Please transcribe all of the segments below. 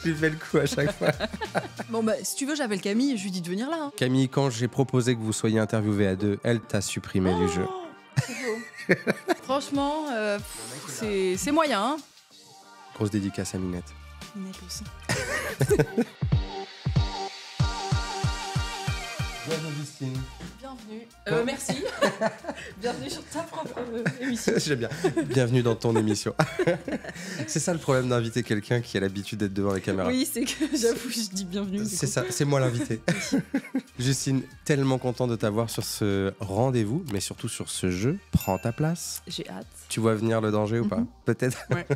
Je lui fais le coup à chaque fois. Bon bah si tu veux j'appelle Camille, je lui dis de venir là. Hein. Camille, quand j'ai proposé que vous soyez interviewés à deux, elle t'a supprimé du jeu. C'est beau. Franchement, c'est moyen. Hein. Grosse dédicace à Minette. Minette aussi. Bienvenue Justine. Bienvenue. Merci. Bienvenue sur ta propre émission. J'aime bien. Bienvenue dans ton émission. C'est ça le problème d'inviter quelqu'un qui a l'habitude d'être devant les caméras. Oui, c'est que j'avoue, je dis bienvenue. C'est ça, c'est moi l'invité. Justine, tellement content de t'avoir sur ce rendez-vous, mais surtout sur ce jeu. Prends ta place. J'ai hâte. Tu vois venir le danger ou pas? Peut-être. Ouais.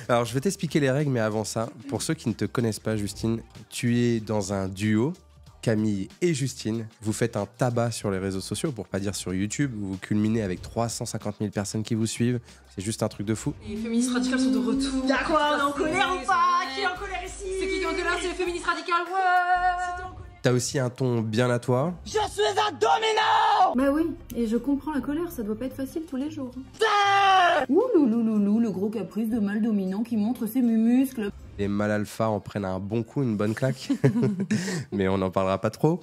Alors, je vais t'expliquer les règles, mais avant ça, pour ceux qui ne te connaissent pas, Justine, tu es dans un duo. Camille et Justine, vous faites un tabac sur les réseaux sociaux, pour pas dire sur YouTube, vous culminez avec 350 000 personnes qui vous suivent, c'est juste un truc de fou. Les féministes radicales sont de retour. Y'a quoi, on est en colère ou pas? Qui est en colère ici? C'est qui est en colère? C'est les féministes radicales, ouais. T'as aussi un ton bien à toi. Je suis un dominant! Bah oui, et je comprends la colère, ça doit pas être facile tous les jours. Ouh louloulou, le gros caprice de mâle dominant qui montre ses muscles. Les mâles alpha en prennent un bon coup, une bonne claque. Mais on n'en parlera pas trop.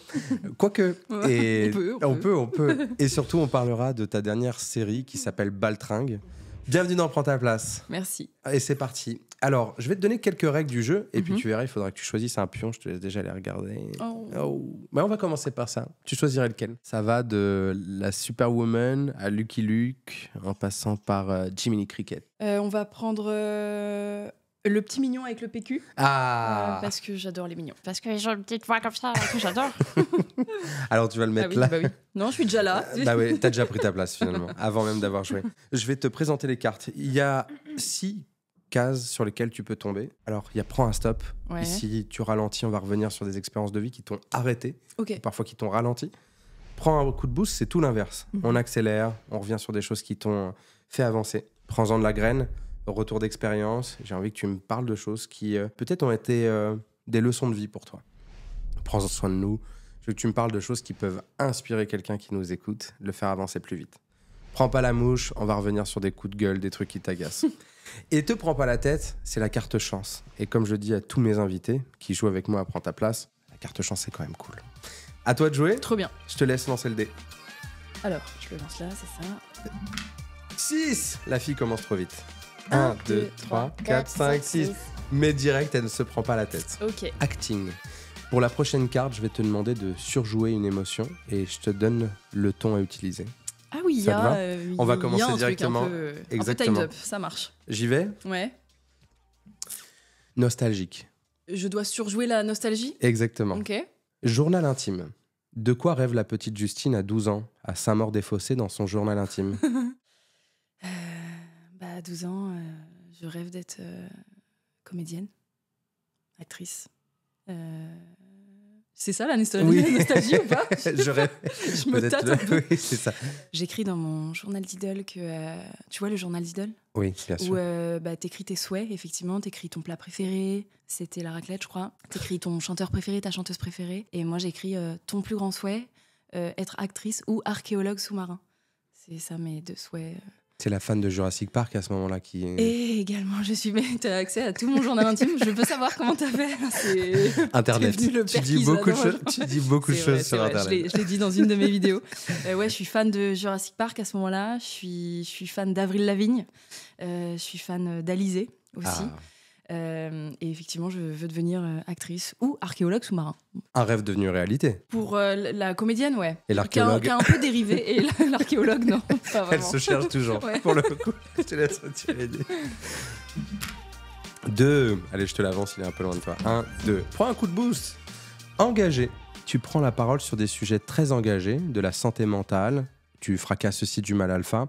Quoique. Et on peut. Et surtout, on parlera de ta dernière série qui s'appelle Baltringue. Bienvenue dans Prends ta place. Merci. Et c'est parti. Alors, je vais te donner quelques règles du jeu. Et puis tu verras, il faudra que tu choisisses un pion. Je te laisse déjà les regarder. Mais on va commencer par ça. Tu choisirais lequel? Ça va de la Superwoman à Lucky Luke, en passant par Jiminy Cricket. On va prendre le petit mignon avec le PQ. Parce que j'adore les mignons. Parce que j'ai une petite voix comme ça que j'adore. Alors tu vas le mettre là. Bah oui. Non, je suis déjà là. Bah oui, t'as déjà pris ta place finalement, avant même d'avoir joué. Je vais te présenter les cartes. Il y a 6 cases sur lesquelles tu peux tomber. Alors, il y a prends un stop. Ouais. Ici, tu ralentis, on va revenir sur des expériences de vie qui t'ont arrêté, Ok. ou parfois qui t'ont ralenti. Prends un coup de boost, c'est tout l'inverse. On accélère, on revient sur des choses qui t'ont fait avancer. Prends-en de la graine, retour d'expérience. J'ai envie que tu me parles de choses qui peut-être ont été des leçons de vie pour toi. Prends soin de nous. Je veux que tu me parles de choses qui peuvent inspirer quelqu'un qui nous écoute, le faire avancer plus vite. Prends pas la mouche, on va revenir sur des coups de gueule, des trucs qui t'agacent. Et te prends pas la tête, c'est la carte chance. Et comme je dis à tous mes invités qui jouent avec moi à Prends ta place, la carte chance c'est quand même cool. À toi de jouer. Trop bien. Je te laisse lancer le dé. Alors, je le lance là, c'est ça. 6. La fille commence trop vite. 1, 2, 3, 4, 5, 6. Mais direct, elle ne se prend pas la tête. Ok. Acting. Pour la prochaine carte, je vais te demander de surjouer une émotion et je te donne le ton à utiliser. Ah oui, il y Ça te va a. On va commencer directement. Un peu Exactement. timed up, ça marche. J'y vais. Ouais. Nostalgique. Je dois surjouer la nostalgie. Exactement. Ok. Journal intime. De quoi rêve la petite Justine à 12 ans, à Saint-Maur-des-Fossés, dans son journal intime? À 12 ans, je rêve d'être comédienne, actrice. C'est ça la nostalgie, Oui. nostalgie ou pas? Je rêve. Je me tâte un peu. Oui, c'est ça. J'écris dans mon journal d'idole que... tu vois le journal d'idole? Oui, bien sûr. Où t'écris tes souhaits, effectivement. T'écris ton plat préféré. C'était la raclette, je crois. T'écris ton chanteur préféré, ta chanteuse préférée. Et moi, j'écris ton plus grand souhait, être actrice ou archéologue sous-marin. C'est ça mes 2 souhaits. C'est la fan de Jurassic Park à ce moment-là qui... Et également, je suis... T'as accès à tout mon journal intime. Je peux savoir comment t'as fait. C'est... Internet. T'es devenu le Tu père dis qui beaucoup de adore. choses. Tu dis beaucoup de C'est choses vrai, sur c'est vrai. Internet. Je l'ai dit dans une de mes vidéos. Ouais, je suis fan de Jurassic Park à ce moment-là. Je suis fan d'Avril Lavigne. Je suis fan d'Alizée aussi. Ah. Et effectivement, je veux devenir actrice ou archéologue sous-marin. Un rêve devenu réalité. Pour la comédienne, ouais. Et l'archéologue. Qui a un peu dérivé. Et l'archéologue, non, pas Elle vraiment. se cherche toujours. Ouais. Pour le coup, je te laisse retirer les dés. 2. Allez, je te l'avance, il est un peu loin de toi. 1, 2. Prends un coup de boost. Engagé. Tu prends la parole sur des sujets très engagés, de la santé mentale. Tu fracasses aussi du mal alpha.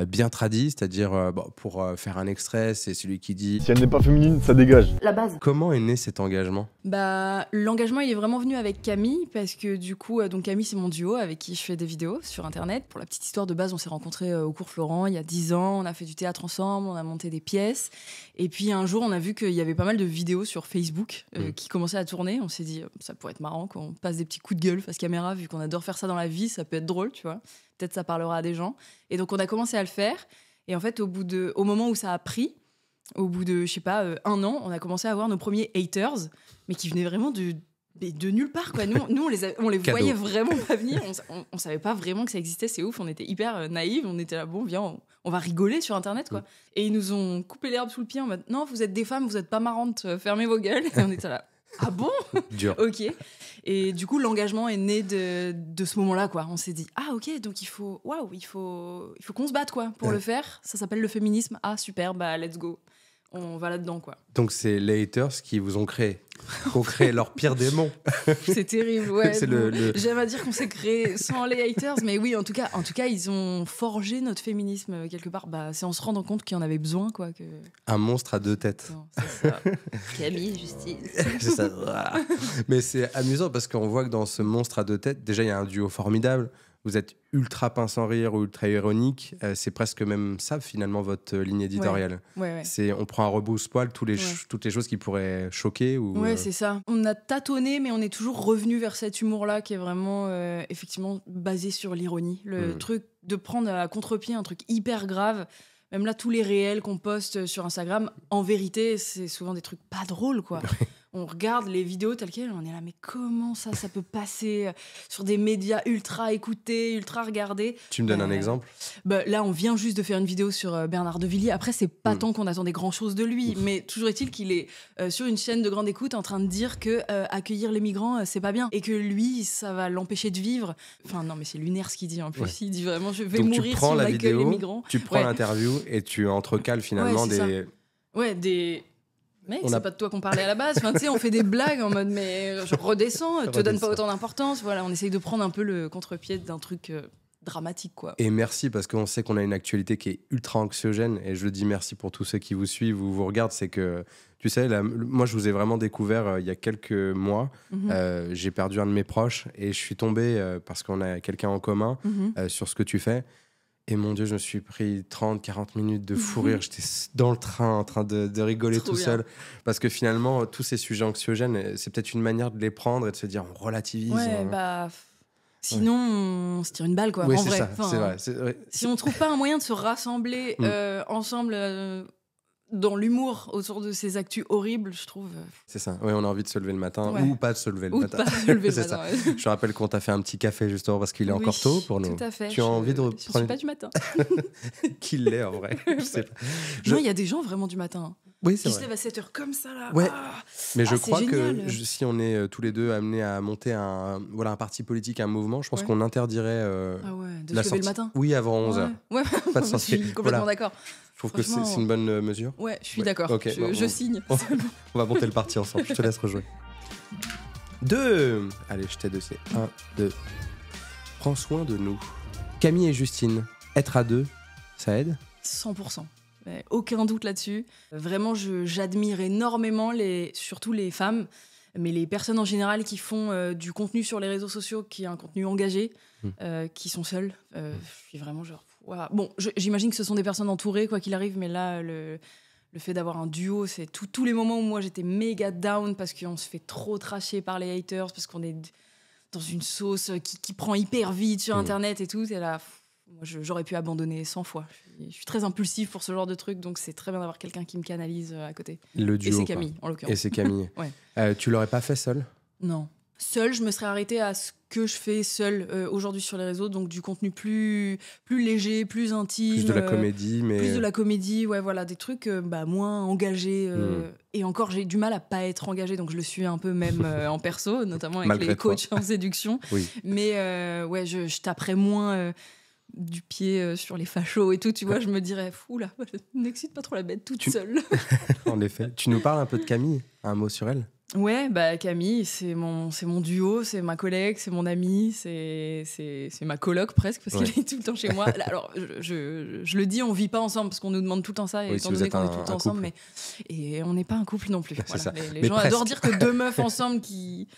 Bien tradit, c'est-à-dire, pour faire un extrait, c'est celui qui dit... Si elle n'est pas féminine, ça dégage. La base. Comment est né cet engagement? L'engagement, il est vraiment venu avec Camille, parce que du coup, donc Camille, c'est mon duo avec qui je fais des vidéos sur Internet. Pour la petite histoire de base, on s'est rencontrés au cours Florent il y a 10 ans, on a fait du théâtre ensemble, on a monté des pièces. Et puis un jour, on a vu qu'il y avait pas mal de vidéos sur Facebook qui commençaient à tourner. On s'est dit, ça pourrait être marrant qu'on passe des petits coups de gueule face caméra, vu qu'on adore faire ça dans la vie, ça peut être drôle, tu vois. Peut-être ça parlera à des gens. Et donc, on a commencé à le faire. Et en fait, au moment où ça a pris, au bout de, je sais pas, 1 an, on a commencé à avoir nos premiers haters, mais qui venaient vraiment de nulle part, quoi. Nous on les voyait vraiment pas venir. On savait pas vraiment que ça existait. C'est ouf. On était hyper naïfs. On était là, bon, viens, on va rigoler sur Internet, quoi. Et ils nous ont coupé l'herbe sous le pied en mode, non, vous êtes des femmes, vous êtes pas marrantes, fermez vos gueules. Et on était là, ah bon? Dur. Ok. Et du coup, l'engagement est né de ce moment-là, quoi. On s'est dit, ah ok, donc il faut qu'on se batte, quoi, pour le faire. Ça s'appelle le féminisme. Ah super, bah let's go. On va là-dedans, quoi. Donc c'est les haters qui vous ont créé leur pire démon. C'est terrible, ouais. C'est J'aime à dire qu'on s'est créé sans les haters, mais oui, en tout cas, ils ont forgé notre féminisme quelque part. Bah, c'est en se rendant compte qu'il y en avait besoin, quoi. Un monstre à 2 têtes. Non, c'est ça. Camille, Justine. C'est ça. Voilà. Mais c'est amusant parce qu'on voit que dans ce monstre à 2 têtes, déjà il y a un duo formidable. Vous êtes ultra pince sans rire ou ultra ironique. C'est presque même ça, finalement, votre ligne éditoriale. Ouais. On prend à rebrousse-poil toutes les choses qui pourraient choquer. Ouais, c'est ça. On a tâtonné, mais on est toujours revenu vers cet humour-là qui est vraiment, effectivement, basé sur l'ironie. Le truc de prendre à contre-pied un truc hyper grave. Même là, tous les réels qu'on poste sur Instagram, en vérité, c'est souvent des trucs pas drôles, quoi. On regarde les vidéos telles quelles, on est là, mais comment ça peut passer sur des médias ultra écoutés, ultra regardés? Tu me donnes un exemple? Là, on vient juste de faire une vidéo sur Bernard de Villiers. Après, c'est pas tant qu'on attendait grand-chose de lui, mais toujours est-il qu'il est sur une chaîne de grande écoute en train de dire que accueillir les migrants, c'est pas bien. Et que lui, ça va l'empêcher de vivre. Enfin, non, mais c'est lunaire ce qu'il dit en plus. Ouais. Il dit vraiment, je vais donc mourir si on accueille les migrants. Tu prends l'interview et tu entrecales finalement des... Ouais, des... Mec, c'est pas de toi qu'on parlait à la base. Enfin, tu sais, on fait des blagues en mode, mais je redescends, te donne pas autant d'importance. Voilà, on essaye de prendre un peu le contre-pied d'un truc dramatique, quoi. Et merci, parce qu'on sait qu'on a une actualité qui est ultra anxiogène. Et je dis merci pour tous ceux qui vous suivent ou vous regardent. C'est que, tu sais, moi, je vous ai vraiment découvert il y a quelques mois. J'ai perdu un de mes proches et je suis tombé, parce qu'on a quelqu'un en commun, sur ce que tu fais. Et mon Dieu, je me suis pris 30-40 minutes de fou rire. J'étais dans le train en train de rigoler tout seul. Parce que finalement, tous ces sujets anxiogènes, c'est peut-être une manière de les prendre et de se dire on relativise. Ouais, sinon, on se tire une balle, quoi. Oui, en vrai. Ça, c'est vrai. Si on trouve pas un moyen de se rassembler ensemble dans l'humour autour de ces actus horribles, je trouve. C'est ça. Oui, on a envie de se lever le matin ou pas de se lever le matin. Pas de se lever le matin. Ça. Je rappelle qu'on t'a fait un petit café justement parce qu'il est encore tôt pour nous. Tout à fait. Tu as envie de reprendre... Je suis pas du matin. Qu'il l'est en vrai. Je sais pas. Non, il y a des gens vraiment du matin. Oui, c'est qui vrai. se lèvent à 7h comme ça là. Ouais. Mais je crois génial. Que si on est tous les deux amenés à monter un parti politique, un mouvement, je pense qu'on interdirait de se lever le matin. Oui, avant 11h. Ouais. Pas de je suis complètement d'accord. Je trouve que c'est une bonne mesure. Ouais, je suis d'accord. Okay, je signe. On va monter le parti ensemble. Je te laisse rejouer. 2. Allez, je t'aide aussi. 1, 2. Prends soin de nous. Camille et Justine, être à 2, ça aide? 100%. Aucun doute là-dessus. Vraiment, j'admire énormément surtout les femmes, mais les personnes en général qui font du contenu sur les réseaux sociaux, qui est un contenu engagé, qui sont seules. Je suis vraiment genre... Wow. Bon, j'imagine que ce sont des personnes entourées, quoi qu'il arrive, mais là, le fait d'avoir un duo, c'est tous les moments où moi, j'étais méga down parce qu'on se fait trop trasher par les haters, parce qu'on est dans une sauce qui prend hyper vite sur Internet et tout. Et là, moi, j'aurais pu abandonner 100 fois. Je suis très impulsif pour ce genre de truc, donc c'est très bien d'avoir quelqu'un qui me canalise à côté. Le duo. Et c'est Camille, en l'occurrence. Et c'est Camille. Ouais. Tu l'aurais pas fait seule? Non. Seule, je me serais arrêtée à ce que je fais seule aujourd'hui sur les réseaux, donc du contenu plus léger, plus intime. Plus de la comédie, mais... Plus de la comédie, ouais, voilà, des trucs moins engagés. Et encore, j'ai du mal à pas être engagée, donc je le suis un peu même en perso, notamment avec Malgré les coachs en séduction. Oui. Mais ouais, je taperais moins... du pied sur les fachos et tout, tu vois, je me dirais, fou là, n'excite pas trop la bête toute seule. En effet. Tu nous parles un peu de Camille, un mot sur elle? Ouais, Camille, c'est mon duo, c'est ma collègue, c'est mon amie, c'est ma coloc presque, parce qu'elle est tout le temps chez moi. Là, alors, je le dis, on vit pas ensemble, parce qu'on nous demande tout le temps ça, et étant donné qu'on est tout le temps ensemble, et on n'est pas un couple non plus. Voilà. Les gens adorent dire que 2 meufs ensemble qui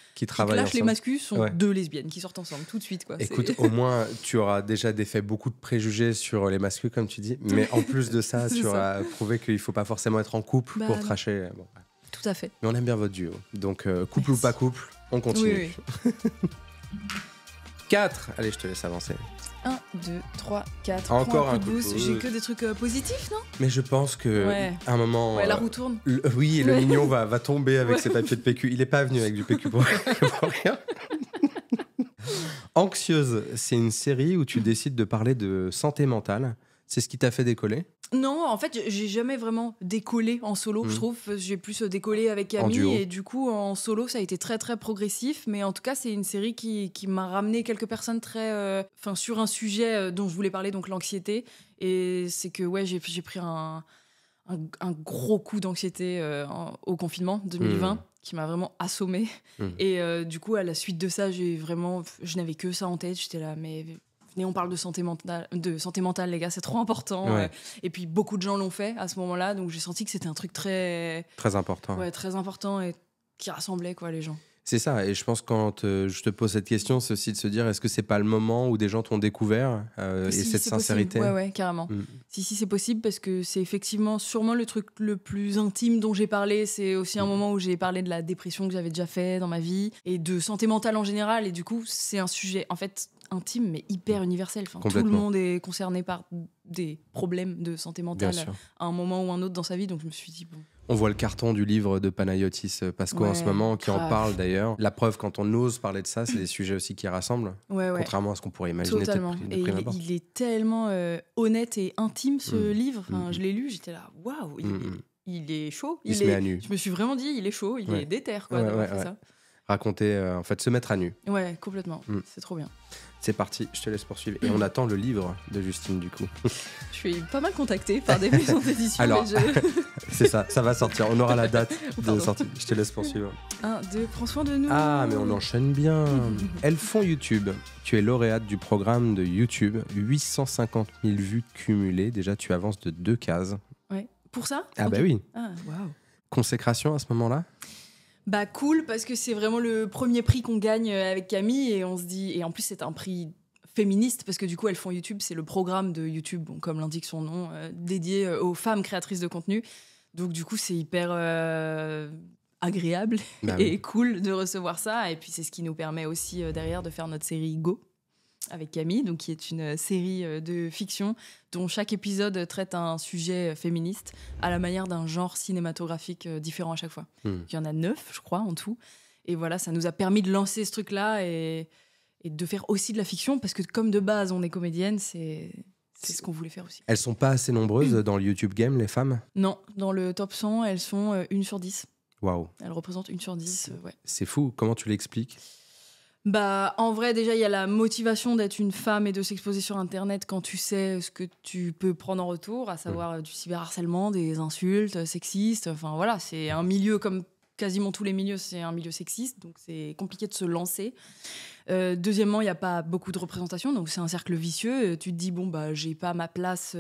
lâchent les mascus sont 2 lesbiennes qui sortent ensemble tout de suite, quoi. Écoute, au moins, tu auras déjà défait beaucoup de préjugés sur les masculins, comme tu dis, mais en plus de ça, tu auras prouvé qu'il faut pas forcément être en couple pour tracher. Bon. Tout à fait. Mais on aime bien votre duo. Donc, couple ou pas couple, on continue. Oui. 4. Allez, je te laisse avancer. 1, 2, 3, 4. Encore un un coup de coup de boost. boost. J'ai que des trucs positifs, non? Mais je pense que Ouais. à un moment... Ouais, la roue tourne. Oui, et le Ouais. mignon va tomber avec Ouais. ses papiers de PQ. Il est pas venu avec du PQ pour rien. Anxieuse, c'est une série où tu décides de parler de santé mentale. C'est ce qui t'a fait décoller? Non, en fait, j'ai jamais vraiment décollé en solo, je trouve. J'ai plus décollé avec En duo. Camille et du coup, en solo, ça a été très très progressif. Mais en tout cas, c'est une série qui m'a ramené quelques personnes très, sur un sujet dont je voulais parler, donc l'anxiété. Et c'est que ouais, j'ai pris un gros coup d'anxiété au confinement 2020 qui m'a vraiment assommée. Et du coup, à la suite de ça, je n'avais que ça en tête. J'étais là, mais venez, on parle de santé mentale, les gars, c'est trop important. Ouais. Et puis beaucoup de gens l'ont fait à ce moment-là, donc j'ai senti que c'était un truc très important. ouais, très important et qui rassemblait quoi les gens. C'est ça, et je pense quand je te pose cette question, c'est aussi de se dire, est-ce que c'est pas le moment où des gens t'ont découvert et Si, cette c'est sincérité? possible. Ouais, carrément. Si, c'est possible parce que c'est effectivement sûrement le truc le plus intime dont j'ai parlé. C'est aussi un moment où j'ai parlé de la dépression que j'avais déjà fait dans ma vie et de santé mentale en général. Et du coup, c'est un sujet en fait intime mais hyper universel. Enfin, tout le monde est concerné par des problèmes de santé mentale à un moment ou un autre dans sa vie. Donc je me suis dit bon. On voit le carton du livre de Panayotis Pasco en ce moment, qui en parle d'ailleurs. La preuve, quand on ose parler de ça, c'est des sujets aussi qui rassemblent, contrairement à ce qu'on pourrait imaginer. Totalement. Et il est tellement honnête et intime, ce livre. Enfin, je l'ai lu, j'étais là, waouh, il est chaud. Il se met à nu. Je me suis vraiment dit, il est chaud, il est déter, quoi, d'avoir fait ça. Raconter, en fait, se mettre à nu. Ouais, complètement. C'est trop bien. C'est parti, je te laisse poursuivre. Et on attend le livre de Justine, du coup. Je suis pas mal contactée par des maisons d'édition. Alors, c'est ça va sortir. On aura la date de sortie. Je te laisse poursuivre. 1, 2, prends soin de nous. Ah, mais on enchaîne bien. Elles font YouTube. Tu es lauréate du programme de YouTube. 850 000 vues cumulées. Déjà, tu avances de 2 cases. Ouais. Pour ça? Ah, bah oui. Ah, waouh. Consécration à ce moment-là? Bah cool, parce que c'est vraiment le premier prix qu'on gagne avec Camille et on se dit, et en plus c'est un prix féministe parce que du coup Elles font YouTube, c'est le programme de YouTube, bon, comme l'indique son nom, dédié aux femmes créatrices de contenu. Donc du coup c'est hyper agréable et cool de recevoir ça, et puis c'est ce qui nous permet aussi derrière de faire notre série Go avec Camille, donc qui est une série de fiction dont chaque épisode traite un sujet féministe à la manière d'un genre cinématographique différent à chaque fois. Il y en a 9, je crois, en tout. Et voilà, ça nous a permis de lancer ce truc-là et de faire aussi de la fiction, parce que comme de base, on est comédienne, c'est ce qu'on voulait faire aussi. Elles sont pas assez nombreuses dans le YouTube game, les femmes? Non, dans le top 100, elles sont 1 sur 10. Waouh. Elles représentent 1 sur 10, ouais. C'est fou, comment tu l'expliques? Bah, en vrai, déjà, il y a la motivation d'être une femme et de s'exposer sur Internet quand tu sais ce que tu peux prendre en retour, à savoir du cyberharcèlement, des insultes sexistes. Enfin, voilà, c'est un milieu, comme quasiment tous les milieux, c'est un milieu sexiste, donc c'est compliqué de se lancer. Deuxièmement, il n'y a pas beaucoup de représentation, donc c'est un cercle vicieux. Tu te dis, bon, bah, j'ai pas ma place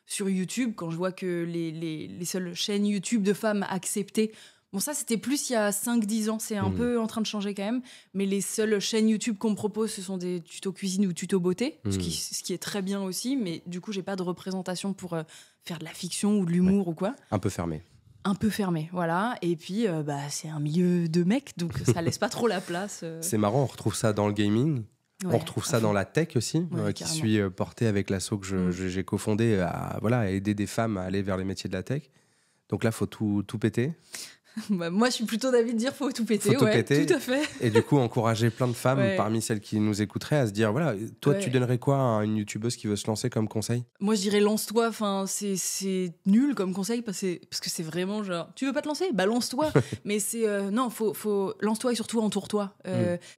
sur YouTube quand je vois que les seules chaînes YouTube de femmes acceptées. Bon, ça, c'était plus il y a 5-10 ans. C'est un peu en train de changer quand même. Mais les seules chaînes YouTube qu'on me propose, ce sont des tutos cuisine ou tutos beauté, ce qui est très bien aussi. Mais du coup, j'ai pas de représentation pour faire de la fiction ou de l'humour ou quoi. Un peu fermé. Un peu fermé, voilà. Et puis, c'est un milieu de mecs, donc ça laisse pas trop la place. C'est marrant, on retrouve ça dans le gaming. Ouais, on retrouve ça dans la tech aussi, qui suis porté avec l'asso que j'ai cofondé à aider des femmes à aller vers les métiers de la tech. Donc là, il faut tout péter. Bah, moi, je suis plutôt d'avis de dire faut tout péter. Tout à fait. Et du coup, encourager plein de femmes parmi celles qui nous écouteraient à se dire, voilà, toi, tu donnerais quoi à une youtubeuse qui veut se lancer comme conseil? Moi, je dirais lance-toi. Enfin, c'est nul comme conseil parce que c'est vraiment genre, tu veux pas te lancer? Bah, lance-toi. Mais c'est, non, faut lance-toi et surtout entoure-toi.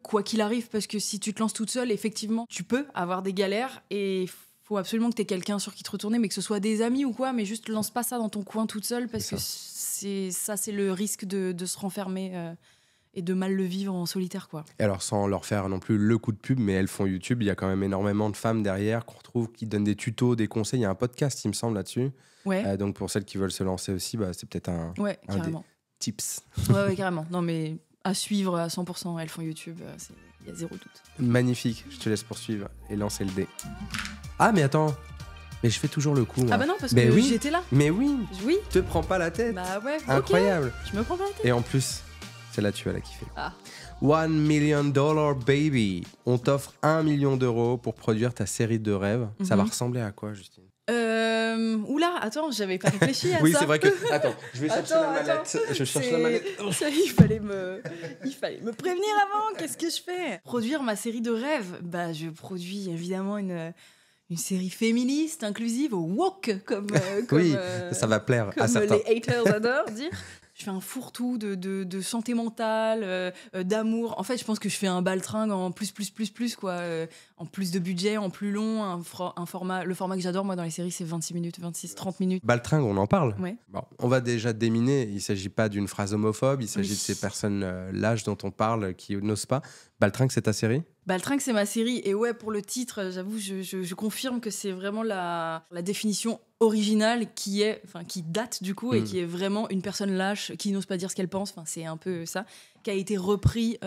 Quoi qu'il arrive, parce que si tu te lances toute seule, effectivement, tu peux avoir des galères et faut absolument que tu aies quelqu'un sur qui te retourner, mais que ce soit des amis ou quoi, mais juste lance pas ça dans ton coin toute seule parce que c'est le risque de se renfermer et de mal le vivre en solitaire, quoi. Et alors, sans leur faire non plus le coup de pub, mais Elles font YouTube, il y a quand même énormément de femmes derrière qu'on retrouve qui donnent des tutos, des conseils. Il y a un podcast, il me semble, là-dessus. Ouais. Donc pour celles qui veulent se lancer aussi, c'est peut-être un des tips. Ouais, carrément. Non, mais à suivre à 100%, Elles font YouTube, il y a zéro doute. Magnifique, je te laisse poursuivre et lancer le dé. Ah, mais attends, mais je fais toujours le coup, moi. Ah bah non, parce que j'étais là. Mais oui, oui. Te prends pas la tête. Bah ouais, incroyable. Okay. Je me prends pas la tête. Et en plus, celle-là, tu vas la kiffer. Ah. $1 million baby. On t'offre 1 million d'euros pour produire ta série de rêves. Ça va ressembler à quoi, Justine? Oula, attends, j'avais pas réfléchi à Oui, ça. c'est vrai que... Attends, je vais chercher la mallette. Je cherche la mallette. Ça, il fallait me prévenir avant. Qu'est-ce que je fais? Produire ma série de rêves. Bah, je produis évidemment une série féministe, inclusive, woke, comme oui, ça va plaire à comme certains. les haters adorent dire. Je fais un fourre-tout de santé mentale, d'amour. En fait, je pense que je fais un baltringue en plus, quoi. En plus de budget, en plus long. Le format que j'adore, moi, dans les séries, c'est 26 minutes, 26, 30 minutes. Baltringue, on en parle. Ouais. Bon, on va déjà déminer. Il ne s'agit pas d'une phrase homophobe. Il s'agit de ces personnes, l'âge dont on parle, qui n'osent pas. Baltringue, c'est ta série? Baltringue, c'est ma série. Et ouais, pour le titre, j'avoue, je confirme que c'est vraiment la définition originale qui date du coup et qui est vraiment une personne lâche qui n'ose pas dire ce qu'elle pense. Enfin, c'est un peu ça qui a été repris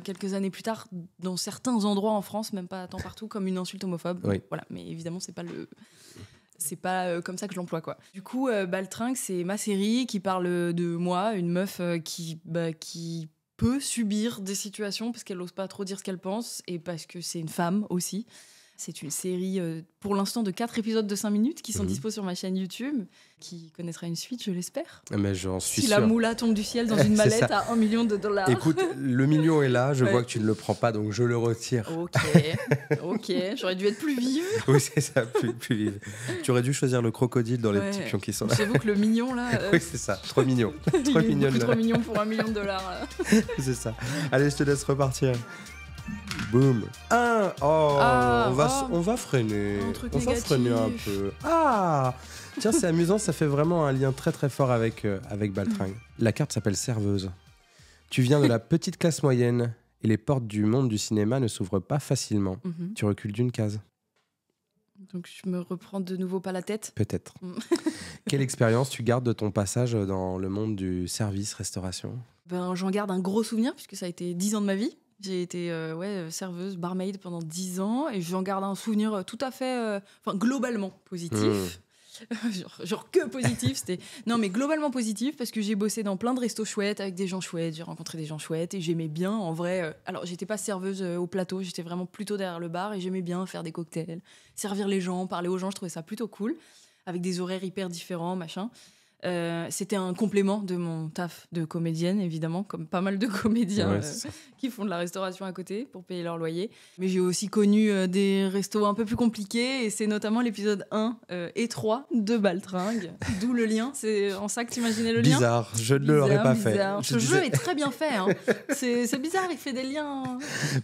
quelques années plus tard dans certains endroits en France, même pas tant partout, comme une insulte homophobe. Oui. Voilà, mais évidemment, c'est pas comme ça que je l'emploie, quoi. Du coup, Baltringue, c'est ma série qui parle de moi, une meuf qui peut subir des situations parce qu'elle n'ose pas trop dire ce qu'elle pense et parce que c'est une femme aussi. C'est une série, pour l'instant, de 4 épisodes de 5 minutes qui sont dispo sur ma chaîne YouTube, qui connaîtra une suite, je l'espère. Mais j'en suis si sûr. la moula tombe du ciel dans une mallette à $1 million. Écoute, le million est là, je Ouais. vois que tu ne le prends pas, donc je le retire. Ok, j'aurais dû être plus vive. Oui, c'est ça, plus vive. Tu aurais dû choisir le crocodile dans les petits pions qui sont là. J'avoue que le mignon, là... Oui, c'est ça, trop mignon. il Trop est mignon. beaucoup trop mignon pour $1 million. Là. C'est ça. Allez, je te laisse repartir. Boum. On va freiner. Un truc On va négatif. freiner un peu. Ah, tiens, c'est amusant, ça fait vraiment un lien très très fort avec Baltringue. La carte s'appelle serveuse. Tu viens de la petite classe moyenne et les portes du monde du cinéma ne s'ouvrent pas facilement. Tu recules d'une case. Donc je me reprends de nouveau pas la tête. Peut-être. Quelle expérience tu gardes de ton passage dans le monde du service-restauration? J'en garde un gros souvenir puisque ça a été 10 ans de ma vie. J'ai été serveuse, barmaid pendant 10 ans et j'en garde un souvenir tout à fait, globalement positif. genre que positif, non mais globalement positif parce que j'ai bossé dans plein de restos chouettes avec des gens chouettes, j'ai rencontré des gens chouettes et j'aimais bien en vrai. Alors j'étais pas serveuse au plateau, j'étais vraiment plutôt derrière le bar et j'aimais bien faire des cocktails, servir les gens, parler aux gens, je trouvais ça plutôt cool avec des horaires hyper différents, machin. C'était un complément de mon taf de comédienne, évidemment, comme pas mal de comédiens qui font de la restauration à côté pour payer leur loyer. Mais j'ai aussi connu des restos un peu plus compliqués, et c'est notamment l'épisode 1 et 3 de Baltringue, d'où le lien. C'est en ça que tu imaginais le lien? Bizarre, je ne l'aurais pas fait. Ce jeu est très bien fait. Hein. C'est bizarre, il fait des liens.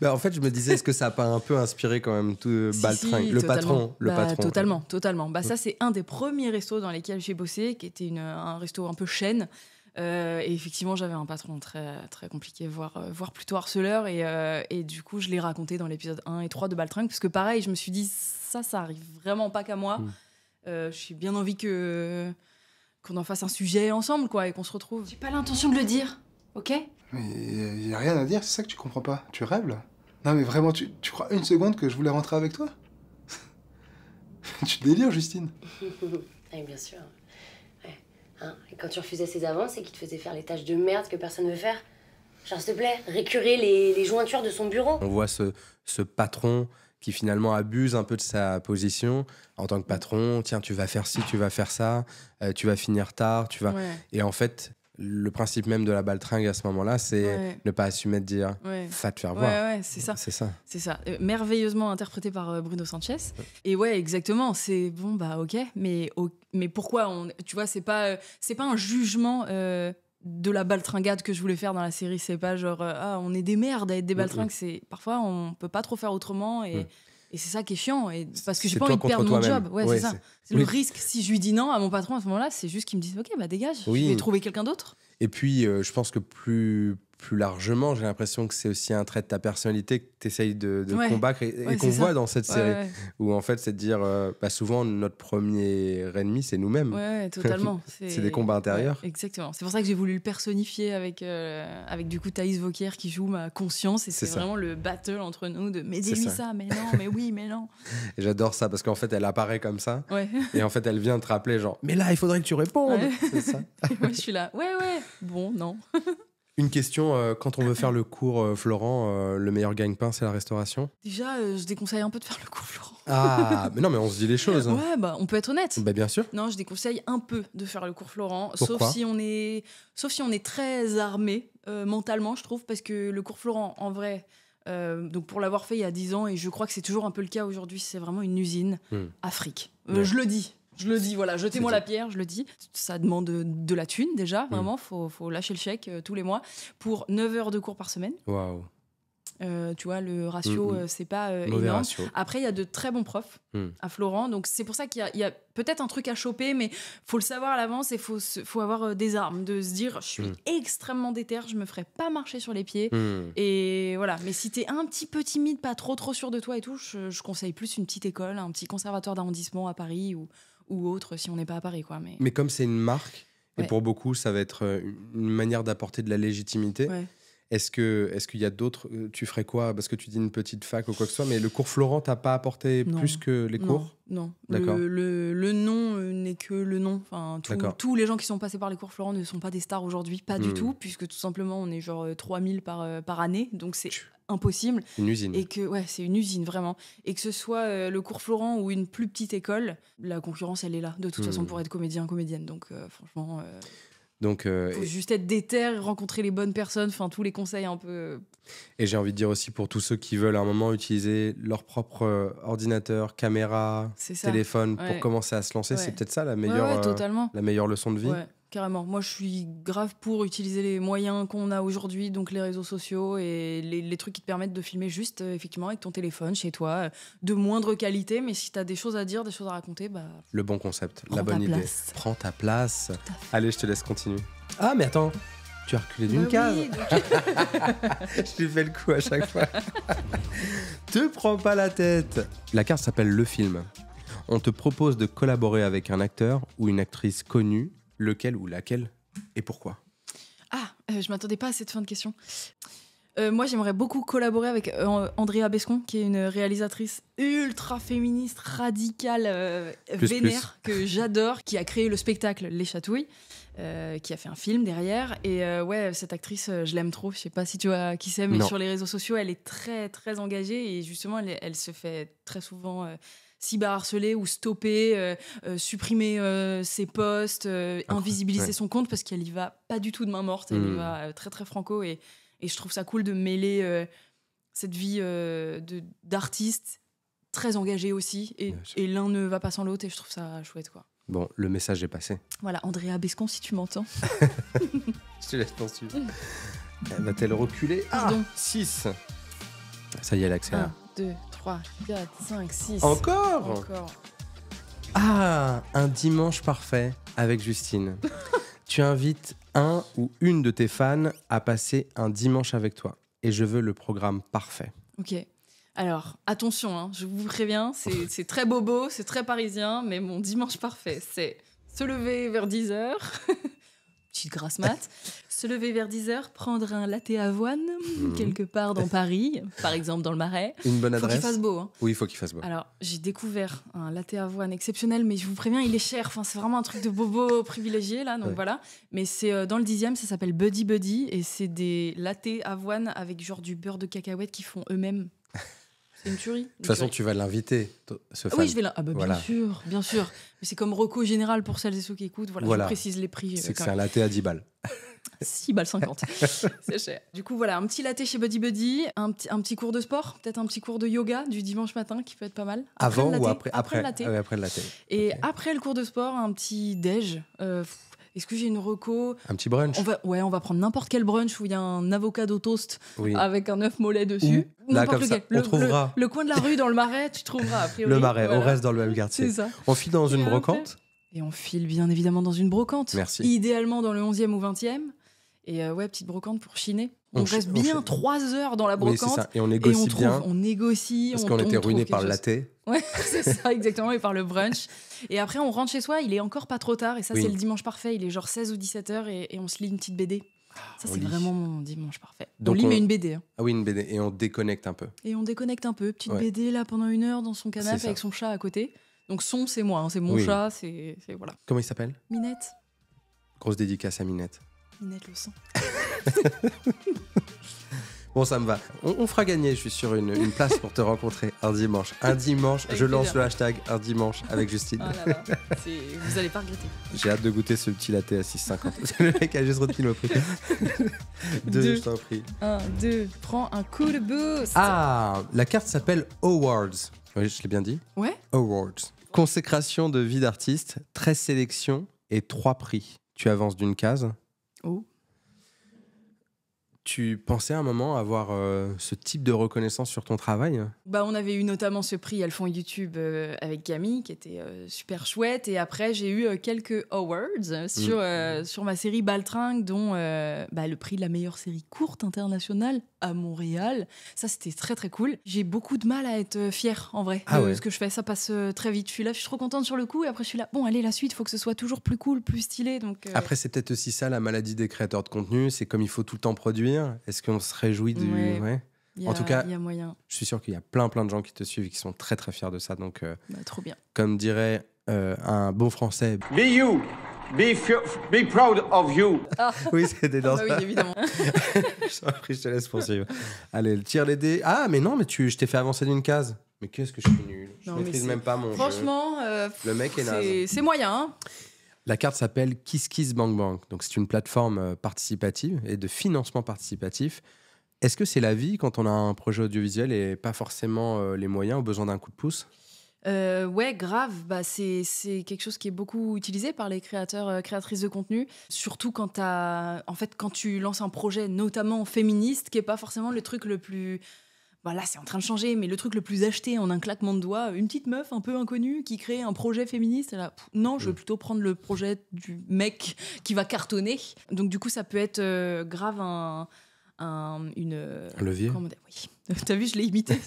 En fait, je me disais, est-ce que ça n'a pas un peu inspiré quand même tout Baltringue, le patron. Totalement. Ça, c'est un des premiers restos dans lesquels j'ai bossé, qui était un resto un peu chaîne. Et effectivement, j'avais un patron très, très compliqué, voire plutôt harceleur. Et du coup, je l'ai raconté dans l'épisode 1 et 3 de Baltringue, parce que pareil, je me suis dit, ça arrive vraiment pas qu'à moi. J'ai bien envie qu'on en fasse un sujet ensemble, quoi, et qu'on se retrouve. J'ai pas l'intention de le dire, ok? Mais il y a rien à dire, c'est ça que tu comprends pas. Tu rêves, là? Non, mais vraiment, tu crois une seconde que je voulais rentrer avec toi? Tu délires, Justine. Oui, bien sûr. Ouais. Hein, et quand tu refusais ses avances et qu'il te faisait faire les tâches de merde que personne ne veut faire, genre, s'il te plaît, récurer les jointures de son bureau. On voit ce patron qui finalement abuse un peu de sa position en tant que patron. Tiens, tu vas faire ci, tu vas faire ça, tu vas finir tard, tu vas... Ouais. Et en fait, le principe même de la baltringue à ce moment-là, c'est ne pas assumer de dire va te faire voir. Ouais, c'est ça. C'est ça. C'est ça. Merveilleusement interprété par Bruno Sanchez. Et ouais, exactement. C'est bon, bah ok. Mais pourquoi tu vois, c'est pas un jugement de la baltringade que je voulais faire dans la série. C'est pas genre on est des merdes à être des baltringues. C'est parfois on peut pas trop faire autrement et c'est ça qui est chiant. Et parce que j'ai pas envie de perdre mon job. Ouais, c'est ça. C'est le risque. Si je lui dis non à mon patron à ce moment-là, c'est juste qu'il me dise ok, bah dégage. Je vais trouver quelqu'un d'autre. Et puis, je pense que plus largement, j'ai l'impression que c'est aussi un trait de ta personnalité que tu essayes de combattre et qu'on voit dans cette série. Où en fait, c'est de dire, souvent, notre premier ennemi, c'est nous-mêmes. Ouais, totalement. C'est des combats intérieurs. Ouais, exactement. C'est pour ça que j'ai voulu le personnifier avec du coup Thaïs Vauquier qui joue ma conscience. Et c'est vraiment le battle entre nous de mais dis-lui ça, mais non, mais oui, mais non. Et j'adore ça parce qu'en fait, elle apparaît comme ça. Ouais. Et en fait, elle vient te rappeler, genre, mais là, il faudrait que tu répondes. Ouais. C'est ça. Et moi, je suis là, ouais, bon, non. Une question, quand on veut faire le cours Florent, le meilleur gagne-pain, c'est la restauration? Déjà, je déconseille un peu de faire le cours Florent. Ah, mais non, mais on se dit les choses. Hein. Ouais, bah, on peut être honnête. Bah, bien sûr. Non, je déconseille un peu de faire le cours Florent, Pourquoi sauf si on est très armé mentalement, je trouve, parce que le cours Florent, en vrai, donc pour l'avoir fait il y a 10 ans, et je crois que c'est toujours un peu le cas aujourd'hui, c'est vraiment une usine Afrique. Ouais. Je le dis, voilà, jetez-moi C'est la pierre, je le dis. Ça demande de la thune déjà, vraiment, faut lâcher le chèque tous les mois pour 9 heures de cours par semaine. Waouh. Tu vois, le ratio, c'est pas Mauvais énorme. ratio. Après, il y a de très bons profs à Florent, donc c'est pour ça qu'il y a peut-être un truc à choper, mais faut le savoir à l'avance et faut avoir des armes, de se dire, je suis extrêmement déter, je me ferai pas marcher sur les pieds. Et voilà, mais si t'es un petit peu timide, pas trop sûr de toi et tout, je conseille plus une petite école, un petit conservatoire d'arrondissement à Paris ou autre, si on n'est pas à Paris, quoi. Mais comme c'est une marque, et Ouais. pour beaucoup, ça va être une manière d'apporter de la légitimité. Ouais. Est-ce qu'il y a d'autres... Tu ferais quoi? Parce que tu dis une petite fac ou quoi que ce soit, mais le cours Florent, t'as pas apporté Non. plus que les cours? Non. D'accord. Le nom n'est que le nom. Enfin, D'accord. tous les gens qui sont passés par les cours Florent ne sont pas des stars aujourd'hui, pas du tout, puisque tout simplement on est genre 3000 par année, donc c'est impossible. Une usine. Et que, ouais, c'est une usine vraiment. Et que ce soit le cours Florent ou une plus petite école, la concurrence elle est là, de toute façon, pour être comédien, comédienne. Donc franchement, Donc, faut juste être déter, rencontrer les bonnes personnes, enfin tous les conseils un peu. et j'ai envie de dire aussi pour tous ceux qui veulent à un moment utiliser leur propre ordinateur, caméra, C'est ça. téléphone pour Ouais. commencer à se lancer, Ouais. c'est peut-être ça la Ouais, meilleure, totalement. la meilleure leçon de vie. Ouais, carrément. Moi, je suis grave pour utiliser les moyens qu'on a aujourd'hui, donc les réseaux sociaux et les trucs qui te permettent de filmer juste, effectivement, avec ton téléphone, chez toi, de moindre qualité. Mais si tu as des choses à dire, des choses à raconter, bah. Le bon concept, Prends la bonne ta idée. place. Prends ta place. à fait. Allez, je te laisse continuer. Ah, mais attends, tu as reculé d'une Bah case. oui, donc- Je lui fais le coup à chaque fois. Te prends pas la tête. La carte s'appelle Le Film. On te propose de collaborer avec un acteur ou une actrice connue, lequel ou laquelle et pourquoi? Ah, je m'attendais pas à cette fin de question. Moi, j'aimerais beaucoup collaborer avec Andrea Bescon, qui est une réalisatrice ultra féministe, radicale, Plus, vénère, que j'adore, qui a créé le spectacle Les Chatouilles, qui a fait un film derrière. Et ouais, cette actrice, je l'aime trop. Je sais pas si tu vois qui c'est, mais Non. sur les réseaux sociaux, elle est très, très engagée. Et justement, elle se fait très souvent cyberharceler ou stopper, supprimer ses posts, invisibiliser ouais. son compte, parce qu'elle y va pas du tout de main morte. Elle y va très, très franco. Et je trouve ça cool de mêler cette vie d'artiste très engagée aussi. Bien sûr. Et l'un ne va pas sans l'autre. Et je trouve ça chouette, quoi. Bon, le message est passé. Voilà, Andrea Bescon, si tu m'entends. Je te laisse poursuivre. Va-t-elle reculer? Pardon. 6. Ça y est, elle accélère. 1, 2, 3, 4, 5, 6. Encore? Ah, un dimanche parfait avec Justine. Tu invites un ou une de tes fans à passer un dimanche avec toi. Et je veux le programme parfait. Ok. Alors, attention, hein, je vous préviens, c'est très bobo, c'est très parisien, mais mon dimanche parfait, c'est se lever vers 10h, petite grasse mat, se lever vers 10h, prendre un latte avoine quelque part dans Paris, par exemple dans le Marais. Une bonne Faut adresse? qu'il fasse beau, hein. Oui, il faut qu'il fasse beau. Alors, j'ai découvert un latte avoine exceptionnel, mais je vous préviens, il est cher. Enfin, c'est vraiment un truc de bobo privilégié, là, donc Ouais. voilà. Mais c'est dans le 10e, ça s'appelle Buddy Buddy, et c'est des lattés avoine avec genre du beurre de cacahuète qu'ils font eux-mêmes. C'est une tuerie. De toute façon, tu vas l'inviter, ce fan. Oui, je vais là. Ah bah, Voilà. bien sûr, bien sûr. Mais c'est comme reco général pour celles et ceux qui écoutent. Voilà. Je précise les prix. C'est que quand c'est un latte à 10 balles. 6 balles 50. C'est cher. Du coup, voilà, un petit latte chez Buddy Buddy, un petit cours de sport, peut-être un petit cours de yoga du dimanche matin qui peut être pas mal. Après Avant le ou latte. après le latte. Ah ouais, après le latte. Et Ok. après le cours de sport, un petit déj. Est-ce que j'ai une reco? Un petit brunch. On va prendre n'importe quel brunch où il y a un avocado toast Oui. avec un œuf mollet dessus. Ou, là, N'importe comme ça, lequel. on trouvera. Le coin de la rue dans le Marais, tu trouveras a priori. Le Marais, Voilà. on reste dans le même quartier. C'est ça. On file dans une Et brocante. Et on file bien évidemment dans une brocante. Merci. Idéalement dans le 11e ou 20e. Et ouais, petite brocante pour chiner. On reste on bien chine. 3 heures dans la Oui, brocante. c'est ça. Et on Et négocie bien. on négocie. Parce on- qu'on on était trouve ruinés quelque par le chose. latte. Ouais, c'est ça, exactement. Et par le brunch. Et après, on rentre chez soi. Il est encore pas trop tard. Et ça, Oui. c'est le dimanche parfait. Il est genre 16 ou 17 heures. Et on se lit une petite BD. Ça, on c'est lit. vraiment mon dimanche parfait. Donc on lit, on- mais une BD. Hein. Ah oui, une BD. Et on déconnecte un peu. Et on déconnecte un peu. Petite Ouais. BD là pendant 1 heure dans son C'est canapé ça. avec son chat à côté. Donc, c'est moi. Hein, c'est mon Oui. chat. C'est voilà. Comment il s'appelle? Minette. Grosse dédicace à Minette. Ninette le sent. Bon, ça me va. On fera gagner, je suis sûr, une place pour te rencontrer un dimanche. Un dimanche, Avec je lance plaisir. le hashtag un dimanche avec Justine. Oh là là, vous allez pas regretter. J'ai hâte de goûter ce petit latte à 6,50. Le mec a juste retenu le prix. Deux, je t'en prie. 1, 2, prends un coup de boost. Ah, la carte s'appelle Awards. Oui, je l'ai bien dit. Ouais. Awards. Consécration de vie d'artiste, 13 sélections et 3 prix. Tu avances d'une case. Oh. Tu pensais à un moment avoir ce type de reconnaissance sur ton travail? Bah, on avait eu notamment ce prix Elles font YouTube avec Camille, qui était super chouette. Et après, j'ai eu quelques awards sur ma série Baltringue, dont le prix de la meilleure série courte internationale à Montréal. Ça, c'était très, très cool. J'ai beaucoup de mal à être fière, en vrai, de ce que je fais. Ça passe très vite. Je suis trop contente sur le coup. Et après, je suis là, bon, allez, la suite, il faut que ce soit toujours plus cool, plus stylé. Donc, Après, c'est peut-être aussi ça, la maladie des créateurs de contenu. C'est comme il faut tout le temps produire. Est-ce qu'on se réjouit du... Ouais. En tout cas, il y a moyen. je suis sûr qu'il y a plein de gens qui te suivent et qui sont très très fiers de ça. Donc, Trop bien. comme dirait un bon français... Be you. Be proud of you. Oui, c'était dans Ah ça. oui, évidemment. Je t'en prie, je te laisse poursuivre. Allez, tire les dés. Ah, mais non, mais je t'ai fait avancer d'une case. Mais qu'est-ce que je suis nul. Je Non, mais maîtrise c'est- même pas mon jeu. Franchement, Le mec est naze. c'est moyen. Hein. La carte s'appelle KissKissBankBank. Donc, c'est une plateforme participative et de financement participatif. Est-ce que c'est la vie quand on a un projet audiovisuel et pas forcément les moyens ou besoin d'un coup de pouce? Ouais, grave. Bah, c'est quelque chose qui est beaucoup utilisé par les créateurs, créatrices de contenu. Surtout quand quand tu lances un projet, notamment féministe, qui est pas forcément le truc le plus... Bah là, c'est en train de changer, mais le truc le plus acheté en un claquement de doigts, une petite meuf un peu inconnue qui crée un projet féministe. Là, non, je veux plutôt prendre le projet du mec qui va cartonner. Donc du coup, ça peut être grave un levier. comment dire, oui. T'as vu, je l'ai imité.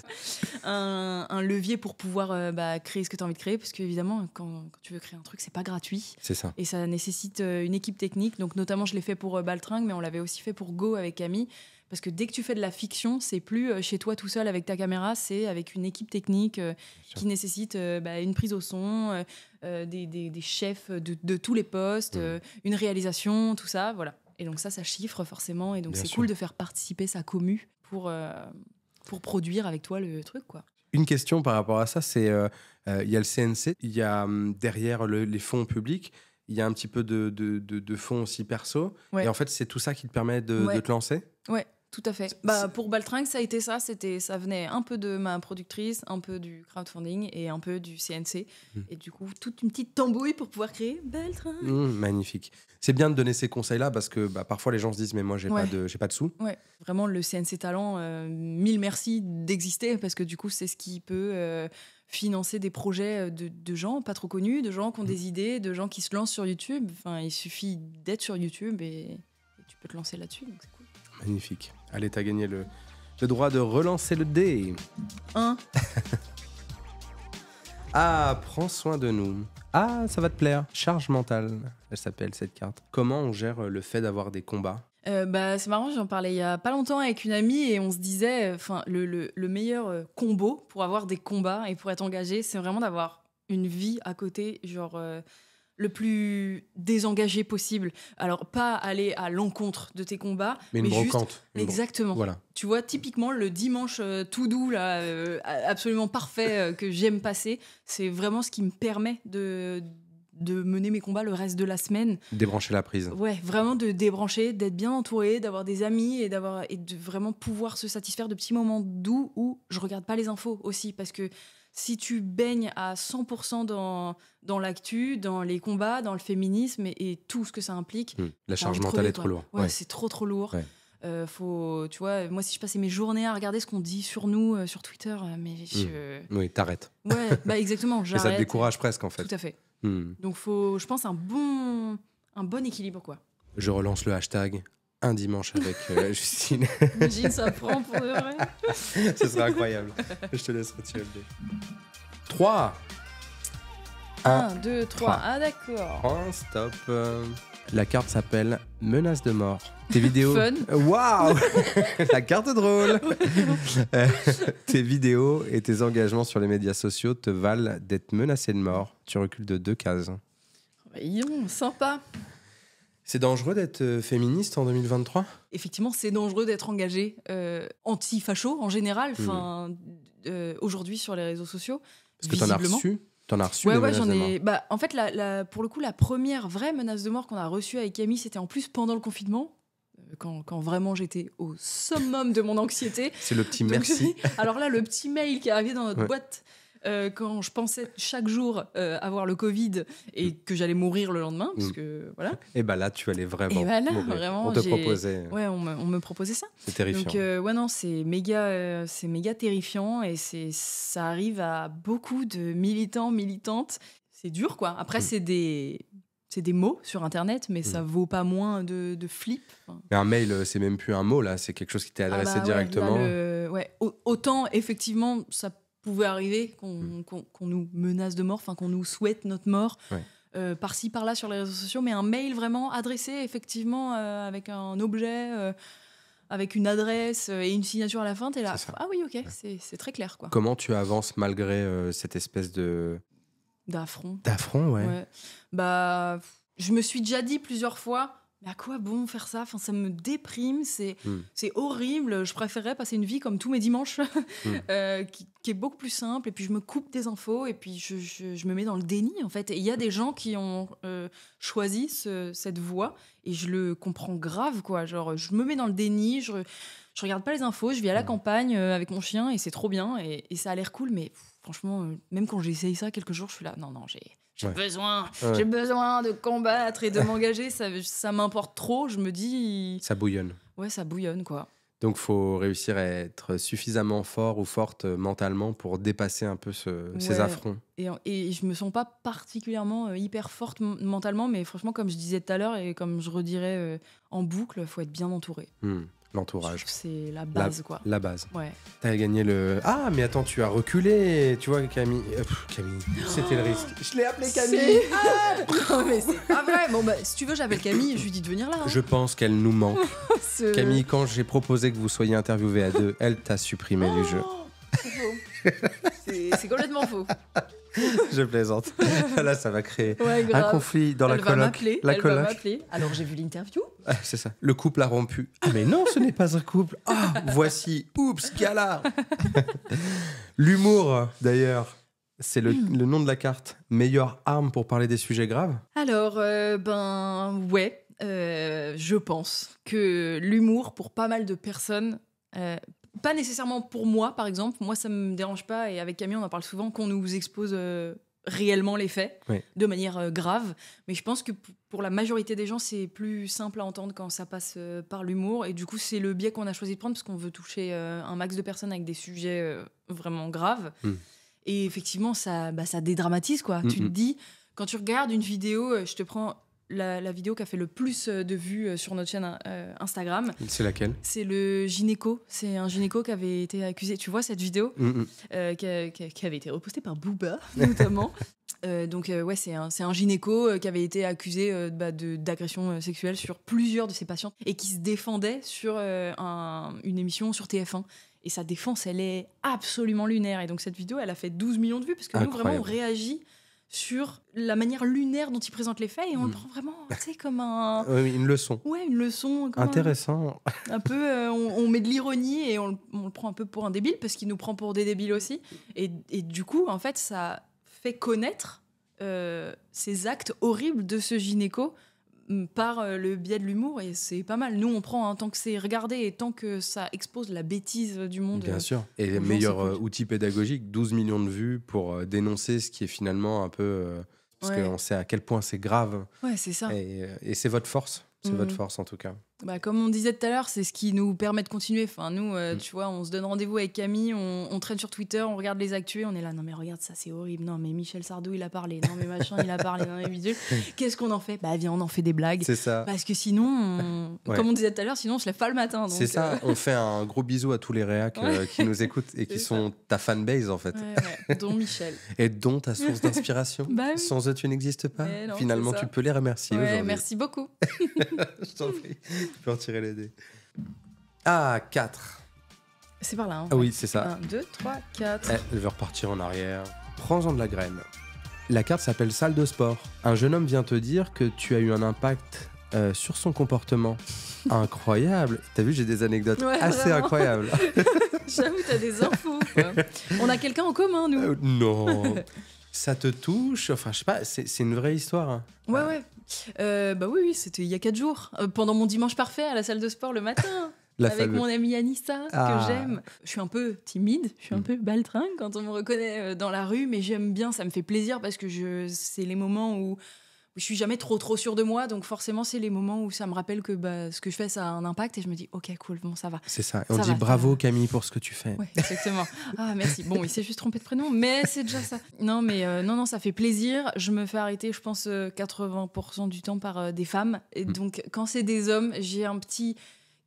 un levier pour pouvoir créer ce que tu as envie de créer, parce qu'évidemment, quand tu veux créer un truc, c'est pas gratuit. C'est ça. Et ça nécessite une équipe technique. Donc, notamment, je l'ai fait pour Baltringue, mais on l'avait aussi fait pour Go avec Camille. Parce que dès que tu fais de la fiction, c'est plus chez toi tout seul avec ta caméra, c'est avec une équipe technique qui nécessite une prise au son, des chefs de tous les postes, une réalisation, tout ça, voilà. Et donc ça chiffre forcément. Et donc Bien c'est sûr. cool de faire participer sa commu pour produire avec toi le truc, quoi. Une question par rapport à ça, c'est il y a le CNC, il y a derrière les fonds publics, il y a un petit peu de fonds aussi perso. Ouais. Et en fait, c'est tout ça qui te permet de te lancer? Ouais, tout à fait. Pour Baltringue, ça a été ça. Ça venait un peu de ma productrice, un peu du crowdfunding et un peu du CNC. Et du coup, toute une petite tambouille pour pouvoir créer Baltringue. Magnifique. C'est bien de donner ces conseils-là parce que parfois les gens se disent mais moi j'ai pas de sous. Ouais, vraiment le CNC Talent, mille merci d'exister parce que du coup c'est ce qui peut financer des projets de gens pas trop connus, de gens qui ont des idées, de gens qui se lancent sur YouTube. Enfin, il suffit d'être sur YouTube et tu peux te lancer là-dessus, donc c'est cool. Magnifique. Allez, t'as gagné le droit de relancer le dé. 1. Ah, prends soin de nous. Ah, ça va te plaire. Charge mentale, elle s'appelle cette carte. Comment on gère le fait d'avoir des combats? C'est marrant, j'en parlais il y a pas longtemps avec une amie et on se disait, le meilleur combo pour avoir des combats et pour être engagé, c'est vraiment d'avoir une vie à côté, genre le plus désengagé possible. Alors, pas aller à l'encontre de tes combats, mais une juste... brocante. Exactement. Voilà. Tu vois, typiquement, le dimanche tout doux, là, absolument parfait, que j'aime passer, c'est vraiment ce qui me permet de mener mes combats le reste de la semaine. Débrancher la prise. Ouais, vraiment de débrancher, d'être bien entouré, d'avoir des amis et de vraiment pouvoir se satisfaire de petits moments doux où je regarde pas les infos aussi, parce que si tu baignes à 100% dans l'actu, dans les combats, dans le féminisme et tout ce que ça implique... La charge mentale est trop lourde. Ouais, c'est trop lourd. Ouais. Tu vois, moi, si je passais mes journées à regarder ce qu'on dit sur nous, sur Twitter, mais Oui, t'arrêtes. Ouais, exactement, Et j'arrête. ça te décourage presque, en fait. Tout à fait. Donc, faut, je pense, un bon équilibre, quoi. Je relance le hashtag un dimanche avec Justine. Imagine, ça prend pour de vrai. Ce serait incroyable. Je te laisse retirer le dé. 3. 1, 2, 3. 3. Ah, d'accord. Oh, stop. La carte s'appelle Menace de mort. Tes vidéos. Fun. Waouh. La carte drôle. Tes vidéos et tes engagements sur les médias sociaux te valent d'être menacé de mort. Tu recules de 2 cases. Voyons, sympa. C'est dangereux d'être féministe en 2023 ? Effectivement, c'est dangereux d'être engagé anti-facho en général, aujourd'hui sur les réseaux sociaux. Parce que t'en as reçu Ouais, des menaces j'en de ai. mort. En fait, pour le coup, la première vraie menace de mort qu'on a reçue avec Camille, c'était en plus pendant le confinement, quand vraiment j'étais au summum de mon anxiété. C'est le petit Donc, merci. alors là, le petit mail qui est arrivé dans notre Ouais. boîte quand je pensais chaque jour avoir le Covid et que j'allais mourir le lendemain, parce que voilà. Et bah là, tu allais vraiment Et bah là, mourir. vraiment, On te j'ai- proposait. Ouais, on me proposait ça. C'est terrifiant. Donc ouais, non, c'est méga terrifiant et ça arrive à beaucoup de militants, militantes. C'est dur, quoi. Après, c'est des mots sur Internet, mais ça vaut pas moins de flip. Enfin, Mais un mail, c'est même plus un mot, là. C'est quelque chose qui t'est adressé ah bah ouais, directement. là, autant, effectivement, ça pouvait arriver qu'on nous menace de mort, enfin qu'on nous souhaite notre mort. Ouais. Par-ci, par-là sur les réseaux sociaux, mais un mail vraiment adressé, effectivement, avec un objet, avec une adresse et une signature à la fin, t'es là. C'est ça. Ah oui, ok, c'est très clair, quoi. Comment tu avances malgré cette espèce D'affront. d'affront, ouais. Ouais. Bah, je me suis déjà dit plusieurs fois, mais à quoi bon faire ça? Enfin, ça me déprime, c'est horrible. Je préférerais passer une vie comme tous mes dimanches, qui est beaucoup plus simple. Et puis je me coupe des infos et puis je me mets dans le déni, en fait. Et il y a des gens qui ont choisi cette voie et je le comprends grave, quoi. Genre, je me mets dans le déni, je regarde pas les infos, je vis à la campagne avec mon chien et c'est trop bien et ça a l'air cool, mais franchement, même quand j'ai essayé ça quelques jours, je suis là, non, j'ai besoin, j'ai besoin de combattre et de m'engager, ça m'importe trop, je me dis... Ça bouillonne. Ouais, ça bouillonne, quoi. Donc, faut réussir à être suffisamment fort ou forte mentalement pour dépasser un peu ces affronts. Et je me sens pas particulièrement hyper forte mentalement, mais franchement, comme je disais tout à l'heure et comme je redirais en boucle, faut être bien entouré. L'entourage. C'est la base, quoi. La base. Ouais. T'as gagné le... Ah, mais attends, tu as reculé. Tu vois, Camille... Camille, c'était le risque. Je l'ai appelé Camille. Non, mais c'est pas vrai. Bon, bah, si tu veux, j'appelle Camille et je lui dis de venir là. Hein. Je pense qu'elle nous manque. Camille, quand j'ai proposé que vous soyez interviewés à deux, elle t'a supprimé du jeu. C'est faux. C'est complètement faux. Je plaisante. Là, ça va créer Ouais, un grave. conflit dans la Elle va coloc. m'appeler. La Elle va coloc. m'appeler. Alors, j'ai vu l'interview. Ah, c'est ça. Le couple a rompu. Ah, mais non, ce n'est pas un couple. Ah, voici. Oups, gala. L'humour, d'ailleurs, c'est le nom de la carte. Meilleure arme pour parler des sujets graves. Alors, ouais. Je pense que l'humour, pour pas mal de personnes, pas nécessairement pour moi, par exemple, moi ça me dérange pas, et avec Camille on en parle souvent, qu'on nous expose réellement les faits, de manière grave, mais je pense que pour la majorité des gens c'est plus simple à entendre quand ça passe par l'humour, et du coup c'est le biais qu'on a choisi de prendre parce qu'on veut toucher un max de personnes avec des sujets vraiment graves, et effectivement ça dédramatise, quoi. Tu te dis, quand tu regardes une vidéo, je te prends la vidéo qui a fait le plus de vues sur notre chaîne Instagram. C'est laquelle ? C'est le gynéco. C'est un gynéco qui avait été accusé. Tu vois cette vidéo qui avait été repostée par Booba, notamment. Ouais, c'est un gynéco qui avait été accusé d'agression sexuelle sur plusieurs de ses patientes et qui se défendait sur une émission sur TF1. Et sa défense, elle est absolument lunaire. Et donc cette vidéo, elle a fait 12 millions de vues parce que nous, vraiment, on réagit sur la manière lunaire dont il présente les faits et on le prend vraiment, tu sais, comme une leçon. Ouais, une leçon. Intéressant. Un peu, on met de l'ironie et on le prend un peu pour un débile parce qu'il nous prend pour des débiles aussi. Et du coup, en fait, ça fait connaître ces actes horribles de ce gynéco par le biais de l'humour, et c'est pas mal. Nous, on prend tant que c'est regardé et tant que ça expose la bêtise du monde. Bien sûr. Et le meilleur outil pédagogique, 12 millions de vues pour dénoncer ce qui est finalement un peu... parce qu'on sait à quel point c'est grave. Ouais, c'est ça. Et c'est votre force. C'est votre force, en tout cas. Comme on disait tout à l'heure, c'est ce qui nous permet de continuer. Enfin, nous, tu vois, on se donne rendez-vous avec Camille, on traîne sur Twitter, on regarde les actus, on est là, non mais regarde ça, c'est horrible, non mais Michel Sardou, il a parlé, non mais machin, il a parlé, non mais bidule. Qu'est-ce qu'on en fait ? Bah viens, on en fait des blagues. C'est ça. Parce que sinon, comme on disait tout à l'heure, sinon on se lève pas le matin. Donc, c'est ça, on fait un gros bisou à tous les réacs qui nous écoutent et qui sont ta fanbase, en fait. Ouais, dont Michel. Et dont ta source d'inspiration. Oui. Sans eux, tu n'existes pas. Non, finalement, tu peux les remercier aujourd'hui. Merci beaucoup. Je t'en prie, tu peux en tirer les dés. Ah, 4. C'est par là. Hein. Ah oui, c'est ça. 1, 2, 3, 4. Elle veut repartir en arrière. Prends-en de la graine. La carte s'appelle salle de sport. Un jeune homme vient te dire que tu as eu un impact sur son comportement. Incroyable. T'as vu, j'ai des anecdotes Ouais, assez vraiment. incroyables. J'avoue, t'as des infos. Quoi. On a quelqu'un en commun, nous. Non. Ça te touche. Enfin, je sais pas, c'est une vraie histoire. Hein. Ouais. Bah oui, c'était il y a 4 jours. Pendant mon dimanche parfait à la salle de sport le matin. Avec mon amie Anissa, que j'aime. Je suis un peu timide, je suis un peu baltringue quand on me reconnaît dans la rue, mais j'aime bien, ça me fait plaisir parce que c'est les moments où je suis jamais trop sûre de moi, donc forcément c'est les moments où ça me rappelle que ce que je fais ça a un impact et je me dis ok cool, bon ça va. C'est ça, on dit bravo Camille pour ce que tu fais. Ouais, exactement. Ah merci, bon il s'est juste trompé de prénom, mais c'est déjà ça. Non mais non ça fait plaisir, je me fais arrêter je pense 80% du temps par des femmes, et donc quand c'est des hommes j'ai un petit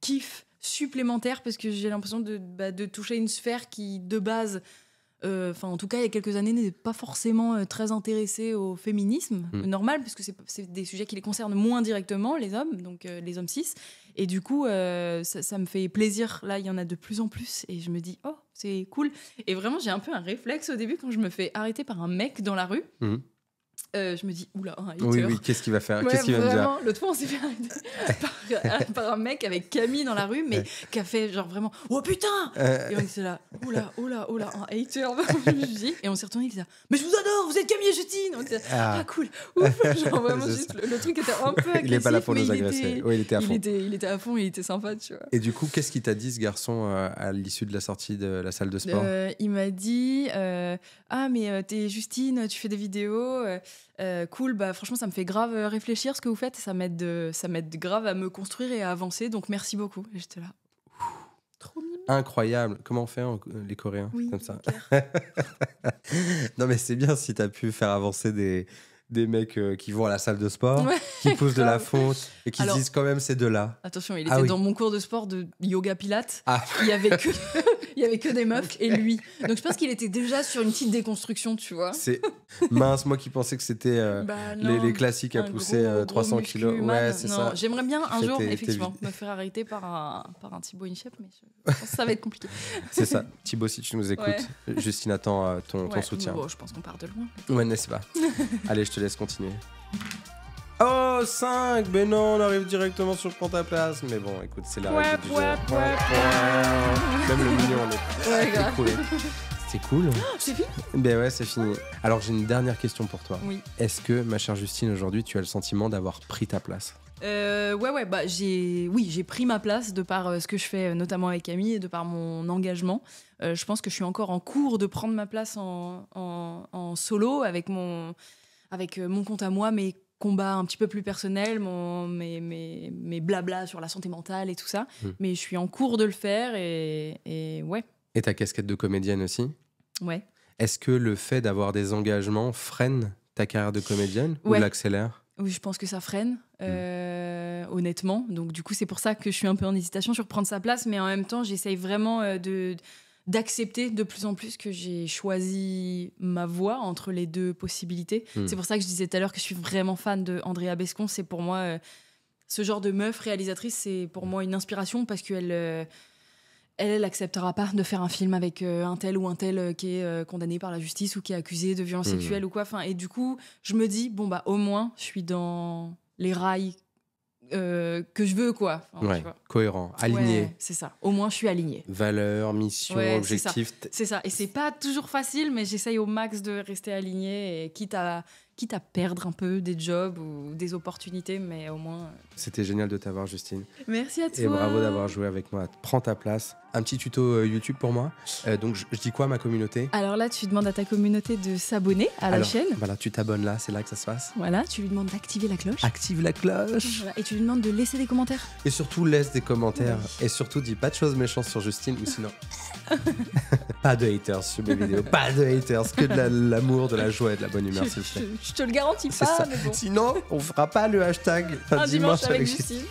kiff supplémentaire parce que j'ai l'impression de toucher une sphère qui de base en tout cas il y a quelques années n'était pas forcément très intéressée au féminisme normal parce que c'est des sujets qui les concernent moins directement les hommes, donc les hommes cis, et du coup ça me fait plaisir, là il y en a de plus en plus et je me dis oh c'est cool, et vraiment j'ai un peu un réflexe au début quand je me fais arrêter par un mec dans la rue. Je me dis, oula, un hater. Oui, qu'est-ce qu'il va faire? Ouais, qu'est-ce qu'il va me dire? L'autre fois, on s'est fait arrêter par un mec avec Camille dans la rue, mais qui a fait genre vraiment, oh putain! Et on était là, oula, un hater. Et on s'est retourné, il était là, mais je vous adore, vous êtes Camille et Justine! On était là, ah cool, ouf! Genre vraiment, juste, le truc était un peu agressif. Il est pas là pour nous agresser. Oui, il était à fond. Il était à fond, il était sympa, tu vois. Et du coup, qu'est-ce qu'il t'a dit, ce garçon, à l'issue de la sortie de la salle de sport? Il m'a dit, ah, mais t'es Justine, tu fais des vidéos. Cool, bah franchement ça me fait grave réfléchir ce que vous faites, ça m'aide grave à me construire et à avancer, donc merci beaucoup. Et j'étais là, trop mignon. Incroyable. Comment on fait les Coréens comme ça? Non mais c'est bien si t'as pu faire avancer des mecs qui vont à la salle de sport, qui poussent de la fonte et qui se disent quand même ces deux-là. Attention, il était dans mon cours de sport de yoga pilates. Il y avait que des meufs et lui. Donc je pense qu'il était déjà sur une petite déconstruction, tu vois. C'est mince, moi qui pensais que c'était les classiques à pousser 300 kilos. Ouais, c'est ça. J'aimerais bien un jour, effectivement, me faire arrêter par un Thibaut InShape, mais je pense que ça va être compliqué. C'est ça. Thibaut, si tu nous écoutes, Justine attend ton soutien. Bon, je pense qu'on part de loin. Ouais, n'est-ce pas? Allez, je te laisse continuer. Oh, 5! Mais non, on arrive directement sur Prends ta place. Mais bon, écoute, c'est la règle du jeu. Même le mignon, on est écoulé. C'est cool. C'est fini? Ben ouais, c'est fini. Alors, j'ai une dernière question pour toi. Oui. Est-ce que, ma chère Justine, aujourd'hui, tu as le sentiment d'avoir pris ta place? Bah j'ai pris ma place de par ce que je fais notamment avec Camille et de par mon engagement. Je pense que je suis encore en cours de prendre ma place en solo avec mon compte à moi, mes combats un petit peu plus personnels, mes blabla sur la santé mentale et tout ça. Mais je suis en cours de le faire et ouais. Et ta casquette de comédienne aussi? Ouais. Est-ce que le fait d'avoir des engagements freine ta carrière de comédienne ou l'accélère? Oui, je pense que ça freine, honnêtement. Donc du coup, c'est pour ça que je suis un peu en hésitation sur prendre sa place, mais en même temps, j'essaye vraiment d'accepter de plus en plus que j'ai choisi ma voie entre les deux possibilités. C'est pour ça que je disais tout à l'heure que je suis vraiment fan de Andrea Bescon. C'est pour moi, ce genre de meuf réalisatrice, c'est pour moi une inspiration parce qu'elle elle acceptera pas de faire un film avec un tel ou un tel qui est condamné par la justice ou qui est accusé de violence sexuelle ou quoi. Enfin, et du coup, je me dis, bon, bah, au moins, je suis dans les rails que je veux, quoi. Enfin, tu vois. Cohérent, aligné. Ouais, c'est ça. Au moins, je suis alignée. Valeurs, mission, objectif. C'est ça. Et c'est pas toujours facile, mais j'essaye au max de rester alignée, et quitte à perdre un peu des jobs ou des opportunités, mais au moins... C'était génial de t'avoir, Justine. Merci à toi. Et bravo d'avoir joué avec moi. Prends ta place. Un petit tuto YouTube pour moi. Donc, je dis quoi à ma communauté? Alors là, tu demandes à ta communauté de s'abonner à la chaîne. Voilà, tu t'abonnes là, c'est là que ça se passe. Voilà, tu lui demandes d'activer la cloche. Active la cloche. Voilà, et tu lui demandes de laisser des commentaires. Et surtout, laisse des commentaires. Oui. Et surtout, dis pas de choses méchantes sur Justine, ou sinon... Pas de haters sur mes vidéos. Pas de haters. Que de l'amour, de la joie et de la bonne humeur, s'il te plaît. Je te le garantis pas, mais bon. Sinon, on fera pas le hashtag un dimanche avec Justine.